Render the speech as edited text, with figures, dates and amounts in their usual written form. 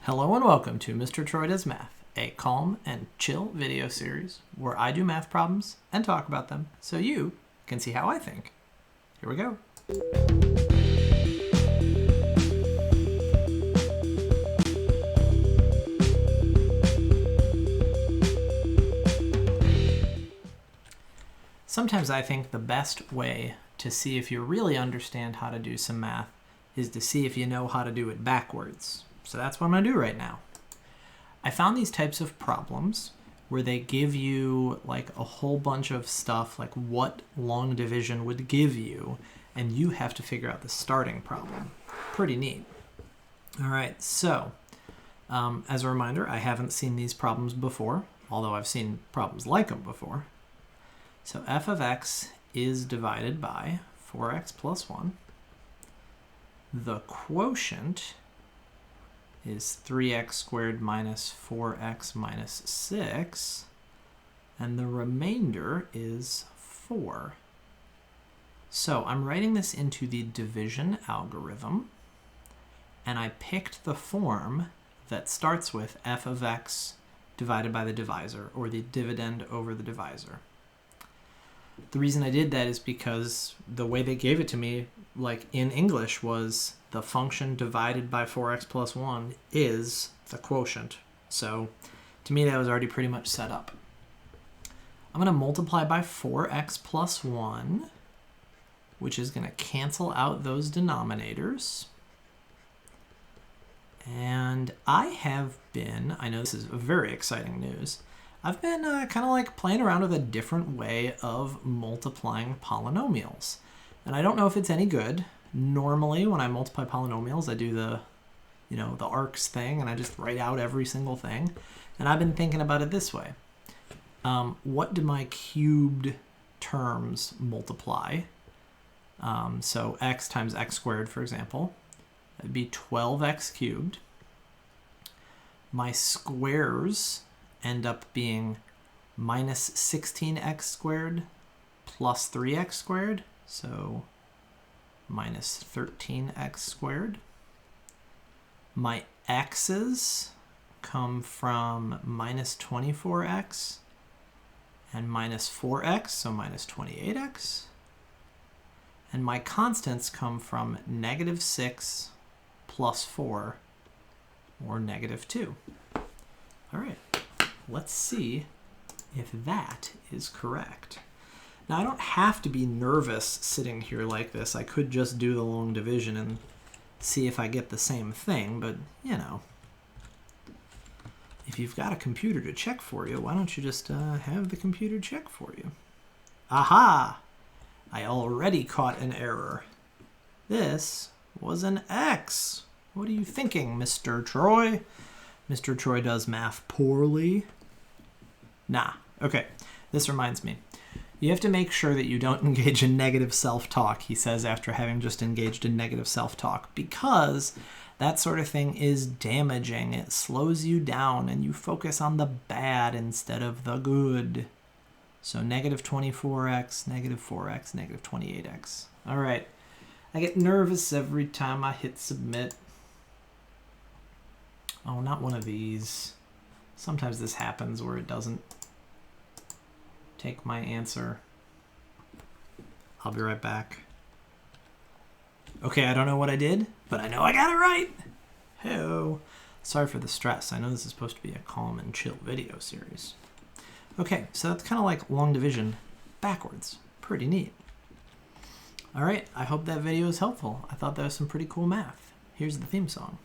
Hello and welcome to Mr. Troy Does Math, a calm and chill video series where I do math problems and talk about them so you can see how I think. Here we go. Sometimes I think the best way to see if you really understand how to do some math is to see if you know how to do it backwards. So that's what I'm going to do right now. I found these types of problems where they give you like a whole bunch of stuff, like what long division would give you, and you have to figure out the starting problem. Pretty neat. All right, so as a reminder, I haven't seen these problems before, although I've seen problems like them before. So f of x is divided by 4x plus 1. The quotient is 3x squared minus 4x minus 6, and the remainder is 4. So I'm writing this into the division algorithm, and I picked the form that starts with f of x divided by the divisor, or the dividend over the divisor. The reason I did that is because the way they gave it to me, like in English, was the function divided by 4x plus 1 is the quotient. So to me, that was already pretty much set up. I'm going to multiply by 4x plus 1, which is going to cancel out those denominators. And I know this is very exciting news, I've been kind of like playing around with a different way of multiplying polynomials. And I don't know if it's any good. Normally, when I multiply polynomials, I do the arcs thing, and I just write out every single thing. And I've been thinking about it this way. What do my cubed terms multiply? So x times x squared, for example, that'd be 12x cubed. My squares end up being minus 16x squared plus 3x squared, so minus 13x squared. My x's come from minus 24x and minus 4x, so minus 28x. And my constants come from negative 6 plus 4, or negative 2. All right. Let's see if that is correct. Now, I don't have to be nervous sitting here like this. I could just do the long division and see if I get the same thing, but, if you've got a computer to check for you, why don't you just have the computer check for you? Aha! I already caught an error. This was an X. What are you thinking, Mr. Troy? Mr. Troy does math poorly. Nah. Okay, this reminds me. You have to make sure that you don't engage in negative self-talk, he says after having just engaged in negative self-talk, because that sort of thing is damaging. It slows you down and you focus on the bad instead of the good. So negative 24x, negative 4x, negative 28x. All right. I get nervous every time I hit submit. Oh, not one of these. Sometimes this happens where it doesn't take my answer. I'll be right back. Okay, I don't know what I did, but I know I got it right. Hey-o. Sorry for the stress. I know this is supposed to be a calm and chill video series. Okay, so that's kind of like long division backwards. Pretty neat. All right, I hope that video is helpful. I thought that was some pretty cool math. Here's the theme song.